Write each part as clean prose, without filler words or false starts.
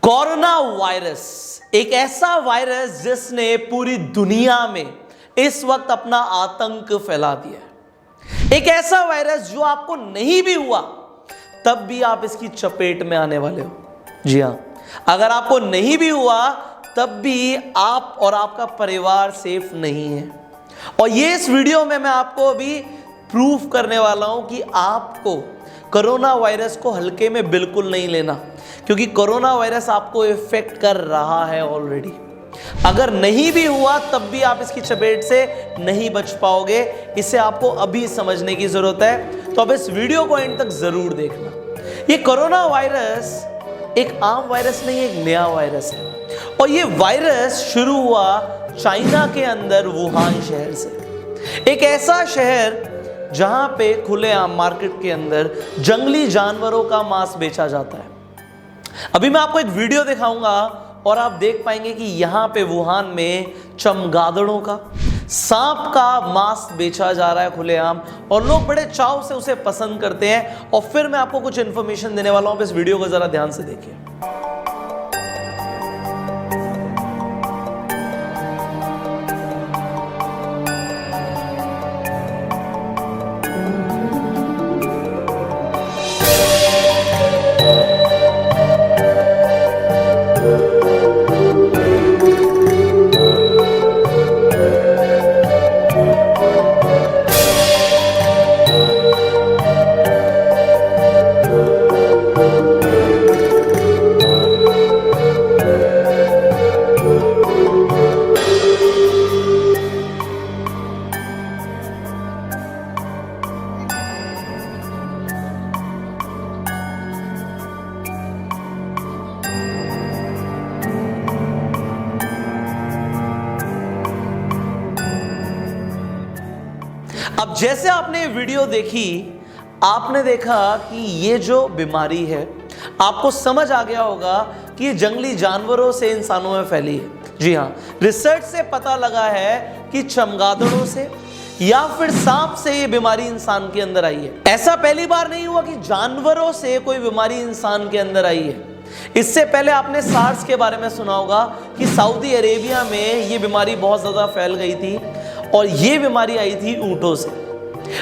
Corona virus एक ऐसा virus जिसने पूरी दुनिया में इस वक्त अपना आतंक फैला दिया है। एक ऐसा वायरस जो आपको नहीं भी हुआ तब भी आप इसकी चपेट में आने वाले हो। जी हां, अगर आपको नहीं भी हुआ तब भी आप और आपका परिवार सेफ नहीं है। और ये इस वीडियो में मैं आपको अभी प्रूफ करने वाला हूं कि आपको कोरोना वायरस को हल्के में बिल्कुल नहीं लेना, क्योंकि कोरोना वायरस आपको इफेक्ट कर रहा है ऑलरेडी। अगर नहीं भी हुआ तब भी आप इसकी चपेट से नहीं बच पाओगे। इसे आपको अभी समझने की जरूरत है, तो अब इस वीडियो को एंड तक जरूर देखना। ये कोरोना वायरस एक आम वायरस नहीं, एक नया वायरस है। और ये वायरस शुरू हुआ चाइना के अंदर वुहान शहर से। एक ऐसा शहर जहां पे खुलेआम मार्केट के अंदर जंगली जानवरों का मांस बेचा जाता है। अभी मैं आपको एक वीडियो दिखाऊंगा और आप देख पाएंगे कि यहां पे वुहान में चमगादड़ों का, सांप का मांस बेचा जा रहा है खुलेआम, और लोग बड़े चाव से उसे पसंद करते हैं। और फिर मैं आपको कुछ इंफॉर्मेशन देने वाला हूं, इस वीडियो को जरा ध्यान से देखिए। अब जैसे आपने वीडियो देखी, आपने देखा कि ये जो बीमारी है, आपको समझ आ गया होगा कि ये जंगली जानवरों से इंसानों में फैली है। जी हां, रिसर्च से पता लगा है कि चमगादड़ों से या फिर सांप से ये बीमारी इंसान के अंदर आई है। ऐसा पहली बार नहीं हुआ कि जानवरों से कोई बीमारी इंसान के अंदर आई है। इससे पहले आपने सार्स के बारे में सुना होगा कि सऊदी अरेबिया में ये बीमारी बहुत ज्यादा फैल गई थी, और ये बीमारी आई थी ऊंटों से।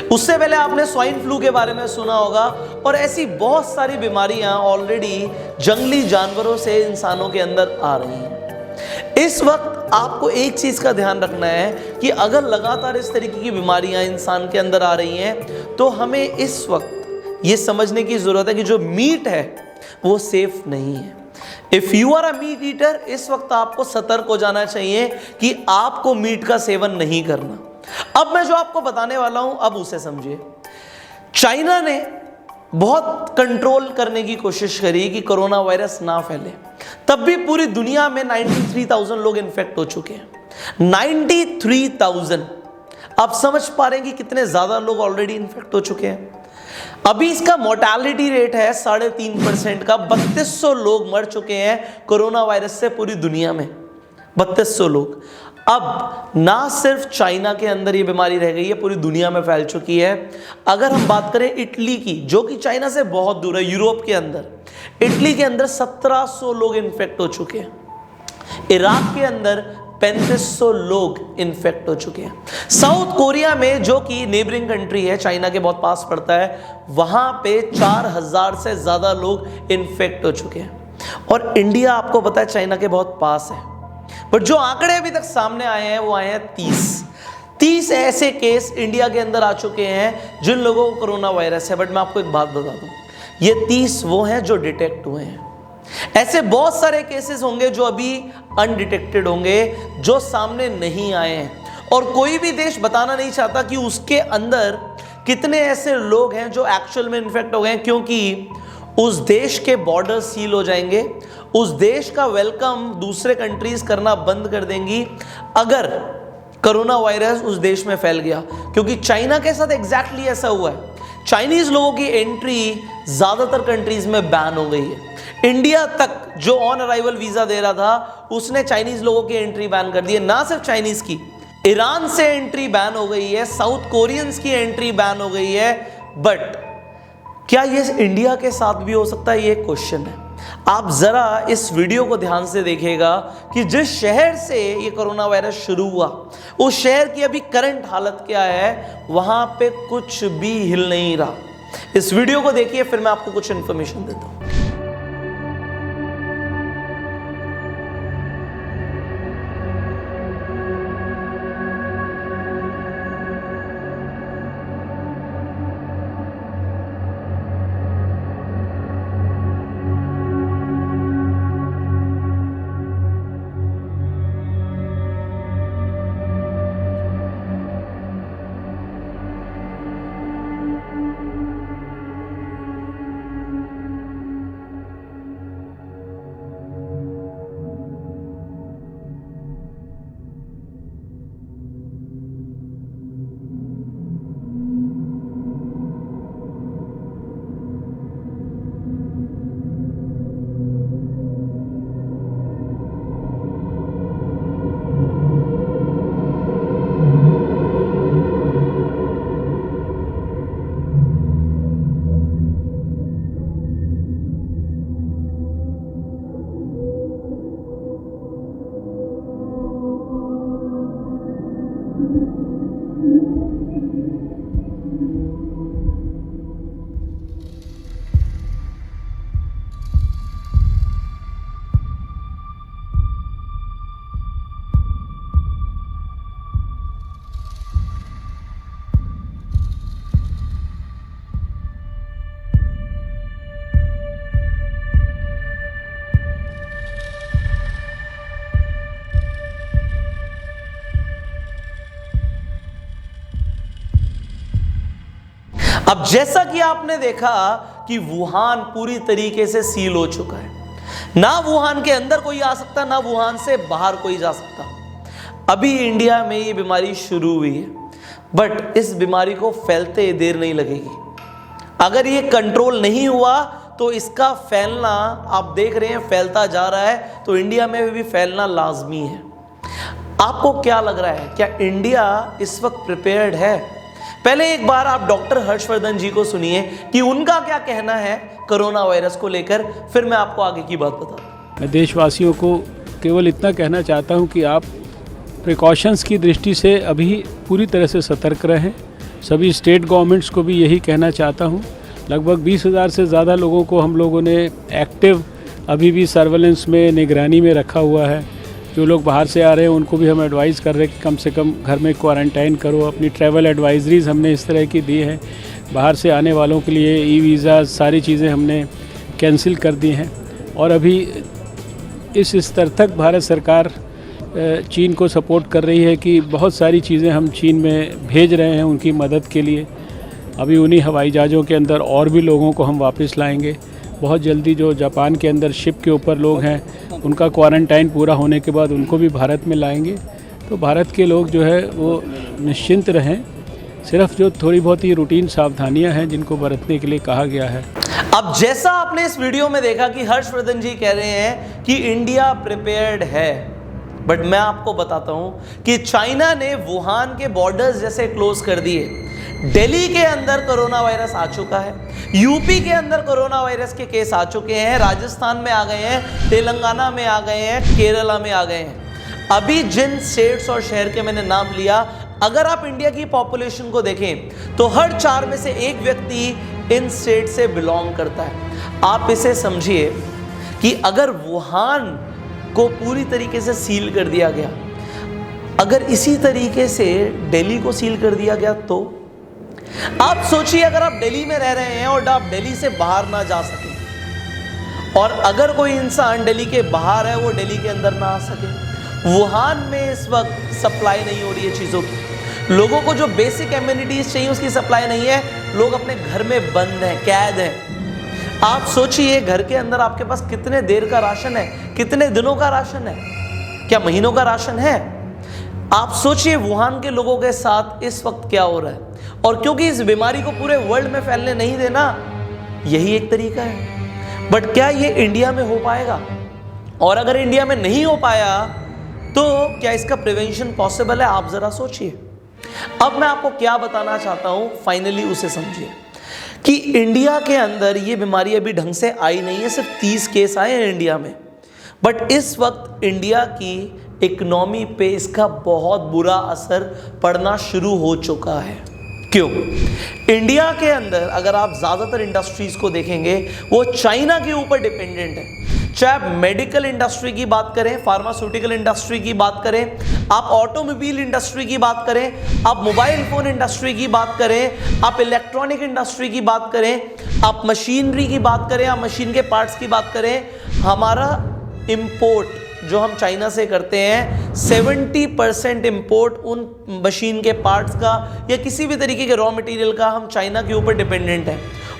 उससे पहले आपने स्वाइन फ्लू के बारे में सुना होगा, और ऐसी बहुत सारी बीमारियां ऑलरेडी जंगली जानवरों से इंसानों के अंदर आ रही हैं। इस वक्त आपको एक चीज का ध्यान रखना है कि अगर लगातार इस तरीके की बीमारियां इंसान के अंदर आ रही हैं, तो हमें इस वक्त ये समझने की जरूरत है कि जो मीट है वो सेफ नहीं है। If you are a meat eater, इस वक्त आपको सतर्क हो जाना चाहिए कि आपको मीट का सेवन नहीं करना। अब मैं जो आपको बताने वाला हूं, अब उसे समझिए। चाइना ने बहुत कंट्रोल करने की कोशिश करी कि कोरोना वायरस ना फैले, तब भी पूरी दुनिया में 93,000 लोग इन्फेक्ट हो चुके हैं। 93,000। आप समझ पा रहे हैं कि कितने ज्यादा लोग ऑलरेडी इन्फेक्ट हो चुके हैं। अभी इसका मोर्टालिटी रेट है 3.5% का। 3200 लोग मर चुके हैं कोरोना वायरस से पूरी दुनिया में। 3200 लोग। अब ना सिर्फ चाइना के अंदर ये बीमारी रह गई है, पूरी दुनिया में फैल चुकी है। अगर हम बात करें इटली की, जो कि चाइना से बहुत दूर है, यूरोप के अंदर, इटली के अंदर 1700 लोग इन्फेक्ट हो चुके हैं। इराक के अंदर 3500 लोग इन्फेक्ट हो चुके हैं। साउथ कोरिया में, जो कि नेबरिंग कंट्री है, चाइना के बहुत पास पड़ता है, वहां पे 4000 से ज्यादा लोग इन्फेक्ट हो चुके हैं। और इंडिया आपको पता है चाइना के बहुत पास है, बट जो आंकड़े अभी तक सामने आए हैं वो आए हैं 30 ऐसे केस इंडिया के अंदर आ चुके हैं जिन लोगों को कोरोना वायरस है। बट मैं आपको एक बात बता दूं, ये 30 वो हैं जो डिटेक्ट हुए हैं। ऐसे बहुत सारे केसेस होंगे जो अभी अनडिटेक्टेड होंगे, जो सामने नहीं आए हैं। और कोई भी देश बताना नहीं चाहता कि उसके अंदर कितने ऐसे लोग हैं जो एक्चुअल में इन्फेक्ट हो गए, क्योंकि उस देश के बॉर्डर सील हो जाएंगे, उस देश का वेलकम दूसरे कंट्रीज करना बंद कर देंगी अगर कोरोना वायरस उस देश में फैल गया। क्योंकि चाइना के साथ एग्जैक्टली ऐसा हुआ है। चाइनीज लोगों की एंट्री ज्यादातर कंट्रीज में बैन हो गई है। इंडिया तक जो ऑन अराइवल वीजा दे रहा था, उसने चाइनीज लोगों की एंट्री बैन कर दी है। ना सिर्फ चाइनीज की, ईरान से एंट्री बैन हो गई है, साउथ कोरियंस की एंट्री बैन हो गई है। बट क्या ये इंडिया के साथ भी हो सकता है, ये क्वेश्चन है। आप जरा इस वीडियो को ध्यान से देखिएगा कि जिस शहर से ये कोरोना वायरस शुरू हुआ उस शहर की अभी करंट हालत क्या है, वहां पे कुछ भी हिल नहीं रहा। इस वीडियो को देखिए, फिर मैं आपको कुछ इंफॉर्मेशन देता हूं। अब जैसा कि आपने देखा कि वुहान पूरी तरीके से सील हो चुका है, ना वुहान के अंदर कोई आ सकता, ना वुहान से बाहर कोई जा सकता। अभी इंडिया में ये बीमारी शुरू हुई है, बट इस बीमारी को फैलते देर नहीं लगेगी। अगर ये कंट्रोल नहीं हुआ तो इसका फैलना, आप देख रहे हैं फैलता जा रहा है, तो इंडिया में भी फैलना लाजमी है। आपको क्या लग रहा है, क्या इंडिया इस वक्त प्रिपेयर्ड है? पहले एक बार आप डॉक्टर हर्षवर्धन जी को सुनिए कि उनका क्या कहना है कोरोना वायरस को लेकर, फिर मैं आपको आगे की बात बताता हूं। मैं देशवासियों को केवल इतना कहना चाहता हूं कि आप प्रिकॉशंस की दृष्टि से अभी पूरी तरह से सतर्क रहें। सभी स्टेट गवर्नमेंट्स को भी यही कहना चाहता हूं। लगभग 20,000 से ज़्यादा लोगों को हम लोगों ने एक्टिव अभी भी सर्वेलेंस में, निगरानी में रखा हुआ है। जो लोग बाहर से आ रहे हैं उनको भी हम एडवाइस कर रहे हैं कि कम से कम घर में क्वारंटाइन करो। अपनी ट्रैवल एडवाइजरीज हमने इस तरह की दी है। बाहर से आने वालों के लिए ई वीज़ा सारी चीज़ें हमने कैंसिल कर दी हैं। और अभी इस स्तर तक भारत सरकार चीन को सपोर्ट कर रही है कि बहुत सारी चीज़ें हम चीन में भेज रहे हैं उनकी मदद के लिए। अभी उन्हीं हवाई जहाज़ों के अंदर और भी लोगों को हम वापस लाएंगे। बहुत जल्दी जो जापान के अंदर शिप के ऊपर लोग हैं उनका क्वारंटाइन पूरा होने के बाद उनको भी भारत में लाएंगे। तो भारत के लोग जो है वो निश्चिंत रहें। सिर्फ जो थोड़ी बहुत ही रूटीन सावधानियां हैं जिनको बरतने के लिए कहा गया है। अब जैसा आपने इस वीडियो में देखा कि हर्षवर्धन जी कह रहे हैं कि इंडिया प्रिपेयर्ड है, बट मैं आपको बताता हूं कि चाइना ने वुहान के बॉर्डर्स जैसे क्लोज कर दिए। दिल्ली के अंदर कोरोना वायरस आ चुका है, यूपी के अंदर कोरोना वायरस के केस आ चुके हैं, राजस्थान में आ गए हैं, तेलंगाना में आ गए हैं, केरला में आ गए हैं। अभी जिन स्टेट्स और शहर के मैंने नाम लिया, अगर आप इंडिया की पॉपुलेशन को देखें तो हर 4 में से एक व्यक्ति इन स्टेट से बिलोंग करता है। आप इसे समझिए कि अगर वुहान को पूरी तरीके से सील कर दिया गया, अगर इसी तरीके से दिल्ली को सील कर दिया गया, तो आप सोचिए अगर आप दिल्ली में रह रहे हैं और आप दिल्ली से बाहर ना जा सके, और अगर कोई इंसान दिल्ली के बाहर है वो दिल्ली के अंदर ना आ सके। वुहान में इस वक्त सप्लाई नहीं हो रही है चीज़ों की, लोगों को जो बेसिक एम्यूनिटीज चाहिए उसकी सप्लाई नहीं है, लोग अपने घर में बंद हैं, कैद हैं। आप सोचिए घर के अंदर आपके पास कितने देर का राशन है, कितने दिनों का राशन है, क्या महीनों का राशन है? आप सोचिए वुहान के लोगों के साथ इस वक्त क्या हो रहा है। और क्योंकि इस बीमारी को पूरे वर्ल्ड में फैलने नहीं देना, यही एक तरीका है। बट क्या ये इंडिया में हो पाएगा? और अगर इंडिया में नहीं हो पाया तो क्या इसका प्रिवेंशन पॉसिबल है? आप जरा सोचिए। अब मैं आपको क्या बताना चाहता हूं, फाइनली उसे समझिए कि इंडिया के अंदर ये बीमारी अभी ढंग से आई नहीं है, सिर्फ 30 केस आए हैं इंडिया में, बट इस वक्त इंडिया की इकोनॉमी पे इसका बहुत बुरा असर पड़ना शुरू हो चुका है। क्यों? इंडिया के अंदर अगर आप ज़्यादातर इंडस्ट्रीज को देखेंगे वो चाइना के ऊपर डिपेंडेंट है। चाहे आप मेडिकल इंडस्ट्री की बात करें, फार्मास्यूटिकल इंडस्ट्री की बात करें, आप ऑटोमोबाइल इंडस्ट्री की बात करें, आप मोबाइल फोन इंडस्ट्री की बात करें, आप इलेक्ट्रॉनिक इंडस्ट्री की बात करें, आप मशीनरी की बात करें, आप मशीन के पार्ट्स की बात करें, हमारा इंपोर्ट जो हम चाइना से करते हैं 70% इंपोर्ट उन मशीन के पार्ट्स का या किसी भी तरीके के रॉ मटेरियल का हम चाइना के ऊपर डिपेंडेंट है।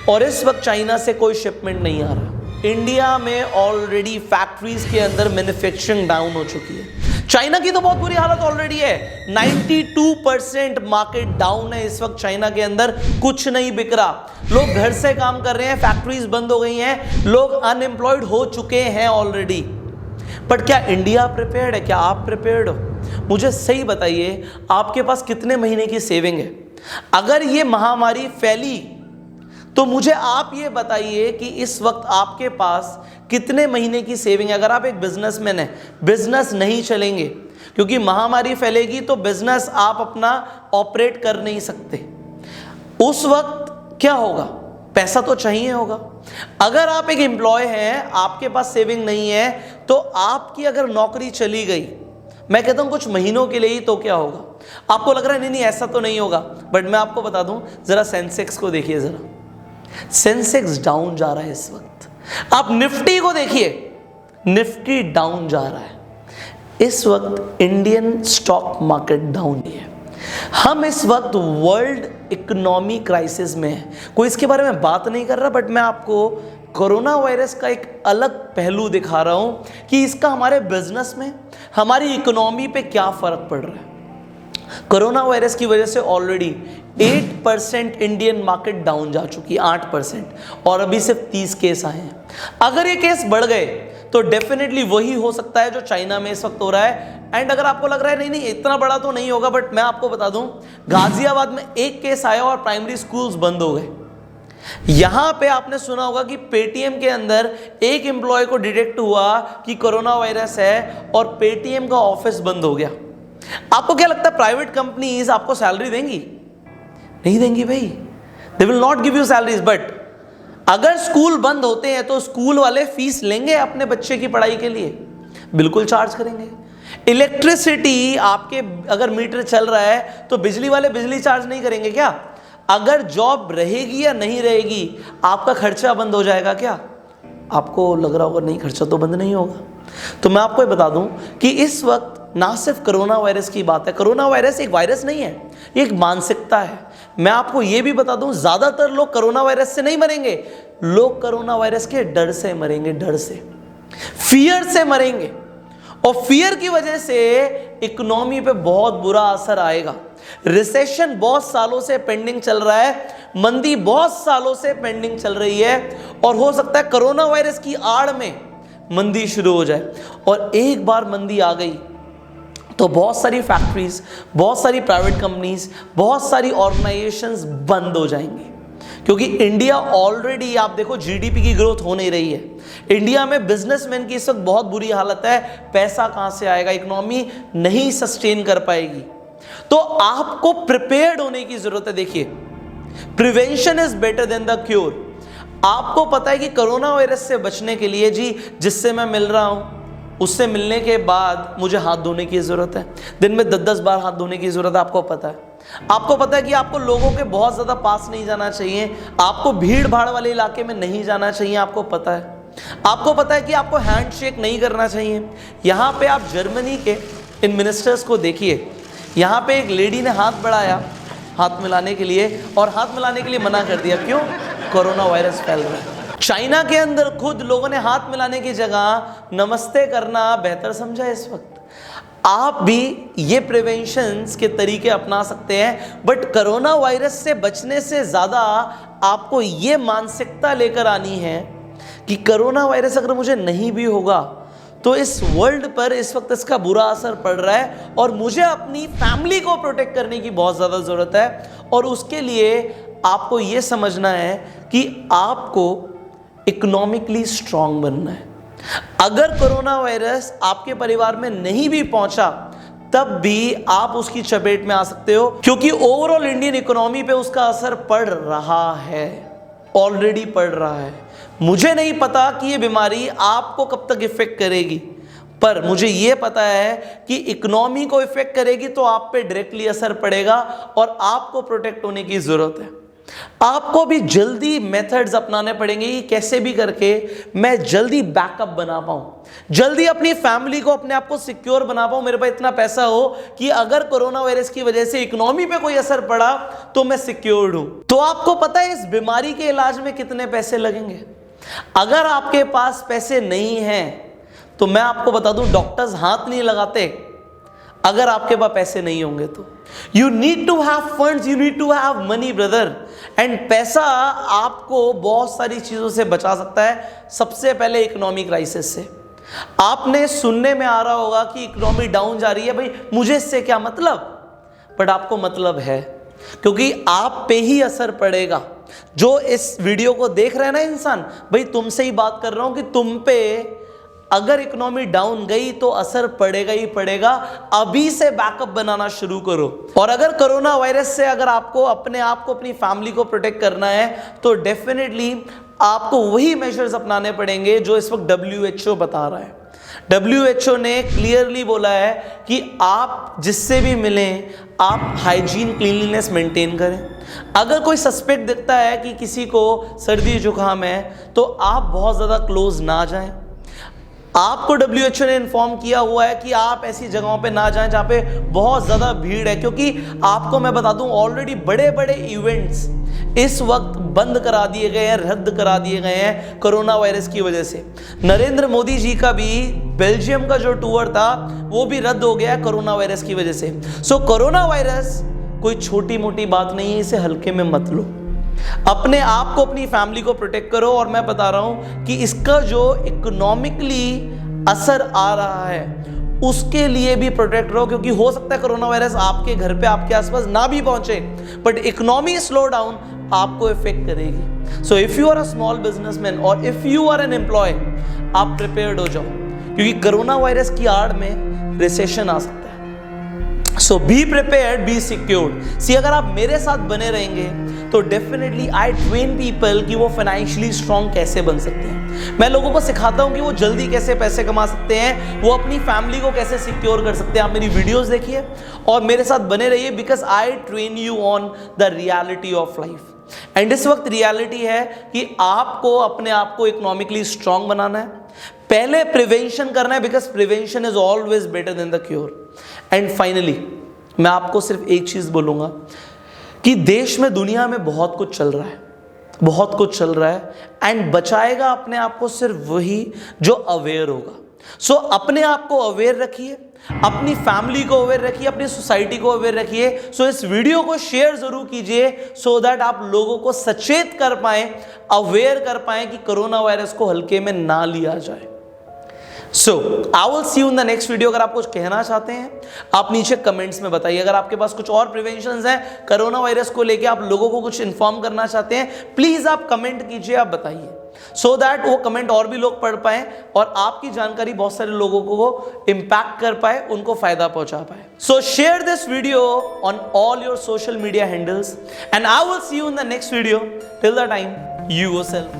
और इस वक्त चाइना से कोई शिपमेंट नहीं आ रहा। इंडिया में ऑलरेडी फैक्ट्रीज के अंदर मैन्युफैक्चरिंग डाउन हो चुकी है। चाइना की तो बहुत बुरी हालत ऑलरेडी है, 92% मार्केट डाउन है इस वक्त चाइना के अंदर, कुछ नहीं बिक रहा, लोग घर से काम कर रहे हैं, फैक्ट्रीज बंद हो गई हैं, लोग अनएम्प्लॉयड हो चुके हैं ऑलरेडी। बट क्या इंडिया प्रिपेयर्ड है? क्या आप प्रिपेयर्ड हो? मुझे सही बताइए, आपके पास कितने महीने की सेविंग है? अगर ये महामारी फैली तो मुझे आप ये बताइए कि इस वक्त आपके पास कितने महीने की सेविंग है? अगर आप एक बिजनेसमैन हैं, बिजनेस नहीं चलेंगे क्योंकि महामारी फैलेगी तो बिजनेस आप अपना ऑपरेट कर नहीं सकते। उस वक्त क्या होगा? पैसा तो चाहिए होगा। अगर आप एक एम्प्लॉय हैं, आपके पास सेविंग नहीं है, तो आपकी अगर नौकरी चली गई, मैं कहता हूं कुछ महीनों के लिए ही, तो क्या होगा? आपको लग रहा है नहीं नहीं ऐसा तो नहीं होगा, बट मैं आपको बता दूं, जरा सेंसेक्स को देखिए, जरा सेंसेक्स डाउन जा रहा है इस वक्त। आप निफ्टी को देखिए, निफ्टी डाउन जा रहा है इस वक्त। इंडियन स्टॉक मार्केट डाउन है। हम इस वक्त वर्ल्ड इकोनॉमी क्राइसिस में है। कोई इसके बारे में बात नहीं कर रहा, बट मैं आपको कोरोना वायरस का एक अलग पहलू दिखा रहा हूं कि इसका हमारे बिजनेस में, हमारी इकोनॉमी पे क्या फर्क पड़ रहा है। कोरोना वायरस की वजह से ऑलरेडी 8% इंडियन मार्केट डाउन जा चुकी है, 8%, और अभी सिर्फ 30 केस आए हैं। अगर ये केस बढ़ गए तो डेफिनेटली वही हो सकता है जो चाइना में इस वक्त हो रहा है। एंड अगर आपको लग रहा है नहीं नहीं इतना बड़ा तो नहीं होगा, बट मैं आपको बता दूं, गाजियाबाद में एक केस आया और प्राइमरी स्कूल्स बंद हो गए। यहां पे आपने सुना होगा कि पेटीएम के अंदर एक एम्प्लॉय को डिटेक्ट हुआ कि कोरोना वायरस है और पेटीएम का ऑफिस बंद हो गया। आपको क्या लगता है प्राइवेट कंपनीज आपको सैलरी देंगी? नहीं देंगी भाई, they will not give you salaries. But अगर स्कूल बंद होते हैं तो स्कूल वाले फीस लेंगे अपने बच्चे की पढ़ाई के लिए, बिल्कुल चार्ज करेंगे। इलेक्ट्रिसिटी आपके अगर मीटर चल रहा है तो बिजली वाले बिजली चार्ज नहीं करेंगे क्या? अगर जॉब रहेगी या नहीं रहेगी, आपका खर्चा बंद हो जाएगा क्या? आपको लग रहा होगा नहीं, खर्चा तो बंद नहीं होगा। तो मैं आपको बता दूं कि इस वक्त ना सिर्फ कोरोना वायरस की बात है, कोरोना वायरस एक वायरस नहीं है, ये एक मानसिकता है। मैं आपको ये भी बता दूं, ज्यादातर लोग कोरोना वायरस से नहीं मरेंगे, लोग कोरोना वायरस के डर से मरेंगे, डर से, फियर से मरेंगे। और फियर की वजह से इकोनॉमी पे बहुत बुरा असर आएगा। रिसेशन बहुत सालों से पेंडिंग चल रहा है, मंदी बहुत सालों से पेंडिंग चल रही है, और हो सकता है कोरोना वायरस की आड़ में मंदी शुरू हो जाए। और एक बार मंदी आ गई तो बहुत सारी फैक्ट्रीज, बहुत सारी प्राइवेट कंपनीज, बहुत सारी ऑर्गेनाइजेशंस बंद हो जाएंगी। क्योंकि इंडिया ऑलरेडी, आप देखो, जीडीपी की ग्रोथ हो नहीं रही है। इंडिया में बिजनेसमैन की इस वक्त बहुत बुरी हालत है, पैसा कहां से आएगा, इकोनॉमी नहीं सस्टेन कर पाएगी। तो आपको प्रिपेयर्ड होने की जरूरत है। देखिए, prevention is better than the cure. आपको पता है कि कोरोना वायरस से बचने के लिए, जी जिससे मैं मिल रहा हूं उससे मिलने के बाद मुझे हाथ धोने की जरूरत है, दिन में 10-10 बार हाथ धोने की जरूरत है। आपको पता है, आपको पता है कि आपको लोगों के बहुत ज्यादा पास नहीं जाना चाहिए, आपको भीड़ भाड़ वाले इलाके में नहीं जाना चाहिए, आपको पता है। आपको पता है कि आपको हैंडशेक नहीं करना चाहिए। यहां पे आप जर्मनी के इन मिनिस्टर्स को देखिए, यहां पे एक लेडी ने हाथ बढ़ाया हाथ मिलाने के लिए, और हाथ मिलाने के लिए मना कर दिया। क्यों? कोरोना वायरस फैल रहा है। चाइना के अंदर खुद लोगों ने हाथ मिलाने की जगह नमस्ते करना बेहतर समझा। इस वक्त आप भी ये प्रिवेंशंस के तरीके अपना सकते हैं, बट कोरोना वायरस से बचने से ज़्यादा आपको ये मानसिकता लेकर आनी है कि कोरोना वायरस अगर मुझे नहीं भी होगा तो इस वर्ल्ड पर इस वक्त इसका बुरा असर पड़ रहा है और मुझे अपनी फैमिली को प्रोटेक्ट करने की बहुत ज़्यादा ज़रूरत है। और उसके लिए आपको यह समझना है कि आपको इकोनॉमिकली स्ट्रांग बनना है। अगर कोरोना वायरस आपके परिवार में नहीं भी पहुंचा तब भी आप उसकी चपेट में आ सकते हो, क्योंकि ओवरऑल इंडियन इकोनॉमी पे उसका असर पड़ रहा है, ऑलरेडी पड़ रहा है। मुझे नहीं पता कि ये बीमारी आपको कब तक इफेक्ट करेगी, पर मुझे ये पता है कि इकोनॉमी को इफेक्ट करेगी तो आप पे डायरेक्टली असर पड़ेगा और आपको प्रोटेक्ट होने की जरूरत है। आपको भी जल्दी मेथड्स अपनाने पड़ेंगे कि कैसे भी करके मैं जल्दी बैकअप बना पाऊं, जल्दी अपनी फैमिली को, अपने आप को सिक्योर बना पाऊं, मेरे पास इतना पैसा हो कि अगर कोरोना वायरस की वजह से इकोनॉमी पे कोई असर पड़ा तो मैं सिक्योर्ड हूं। तो आपको पता है इस बीमारी के इलाज में कितने पैसे लगेंगे? अगर आपके पास पैसे नहीं हैं तो मैं आपको बता दूं, डॉक्टर्स हाथ नहीं लगाते अगर आपके पास पैसे नहीं होंगे तो। You need to have funds, you need to have money brother. And पैसा आपको बहुत सारी चीजों से बचा सकता है, सबसे पहले इकोनॉमिक क्राइसिस से। आपने सुनने में आ रहा होगा कि इकोनॉमी डाउन जा रही है, भाई मुझे इससे क्या मतलब, बट आपको मतलब है, क्योंकि आप पे ही असर पड़ेगा। जो इस वीडियो को देख रहे हैं ना इंसान, भाई तुमसे ही बात कर रहा हूं कि तुम पे अगर इकोनॉमी डाउन गई तो असर पड़ेगा ही पड़ेगा। अभी से बैकअप बनाना शुरू करो। और अगर कोरोना वायरस से अगर आपको अपने आप को, अपनी फैमिली को प्रोटेक्ट करना है तो डेफिनेटली आपको वही मेजर्स अपनाने पड़ेंगे जो इस वक्त WHO बता रहा है। WHO ने क्लियरली बोला है कि आप जिससे भी मिलें आप हाइजीन, क्लीनलीनेस मेंटेन करें। अगर कोई सस्पेक्ट दिखता है कि किसी को सर्दी जुकाम है तो आप बहुत ज़्यादा क्लोज ना जाएं। आपको WHO ने इन्फॉर्म किया हुआ है कि आप ऐसी जगहों पे ना जाएं जहाँ पे बहुत ज़्यादा भीड़ है, क्योंकि आपको मैं बता दूं ऑलरेडी बड़े बड़े इवेंट्स इस वक्त बंद करा दिए गए हैं, रद्द करा दिए गए हैं कोरोना वायरस की वजह से। नरेंद्र मोदी जी का भी बेल्जियम का जो टूर था वो भी रद्द हो गया कोरोना वायरस की वजह से। सो कोरोना वायरस कोई छोटी मोटी बात नहीं है, इसे हल्के में मत लो। अपने आप को, अपनी फैमिली को प्रोटेक्ट करो। और मैं बता रहा हूं कि इसका जो इकोनॉमिकली असर आ रहा है उसके लिए भी प्रोटेक्ट रहो, क्योंकि हो सकता है कोरोना वायरस आपके घर पे, आपके आसपास ना भी पहुंचे, बट इकोनॉमी स्लो डाउन आपको इफेक्ट करेगी। So if you are a small businessman और if you are an employ, आप प्रिपेयर्ड हो जाओ, क्योंकि कोरोना वायरस की आड़ में रिसेशन आ सकता है। सो बी प्रिपेयर्ड, बी सिक्योर्ड। सी अगर आप मेरे साथ बने रहेंगे तो डेफिनेटली आई ट्रेन पीपल कि वो फाइनेंशियली स्ट्रांग कैसे बन सकते हैं। मैं लोगों को सिखाता हूं कि वो जल्दी कैसे पैसे कमा सकते हैं, वो अपनी फैमिली को कैसे सिक्योर कर सकते हैं। आप मेरी वीडियोस देखिए और मेरे साथ बने रहिए, because I train you on the reality of life. And इस वक्त रियलिटी है कि आपको अपने आप को इकोनॉमिकली स्ट्रांग बनाना है, पहले प्रिवेंशन करना है, because prevention is always better than the cure. And finally मैं आपको सिर्फ एक चीज बोलूंगा कि देश में, दुनिया में बहुत कुछ चल रहा है, बहुत कुछ चल रहा है, एंड बचाएगा अपने आप को सिर्फ वही जो अवेयर होगा। सो अपने आप को अवेयर रखिए, अपनी फैमिली को अवेयर रखिए, अपनी सोसाइटी को अवेयर रखिए। सो इस वीडियो को शेयर जरूर कीजिए सो दैट आप लोगों को सचेत कर पाएं, अवेयर कर पाएं कि कोरोना वायरस को हल्के में ना लिया जाए। So I will see you in the next video. अगर आप कुछ कहना चाहते हैं आप नीचे कमेंट्स में बताइए। अगर आपके पास कुछ और प्रिवेंशंस हैं कोरोना वायरस को लेके, आप लोगों को कुछ इन्फॉर्म करना चाहते हैं, प्लीज आप कमेंट कीजिए, आप बताइए, सो दैट वो कमेंट और भी लोग पढ़ पाए और आपकी जानकारी बहुत सारे लोगों को इंपैक्ट कर पाए, उनको फायदा पहुंचा पाए। सो share this video on all your social media handles and I will see you in the next video. Till the time, you yourself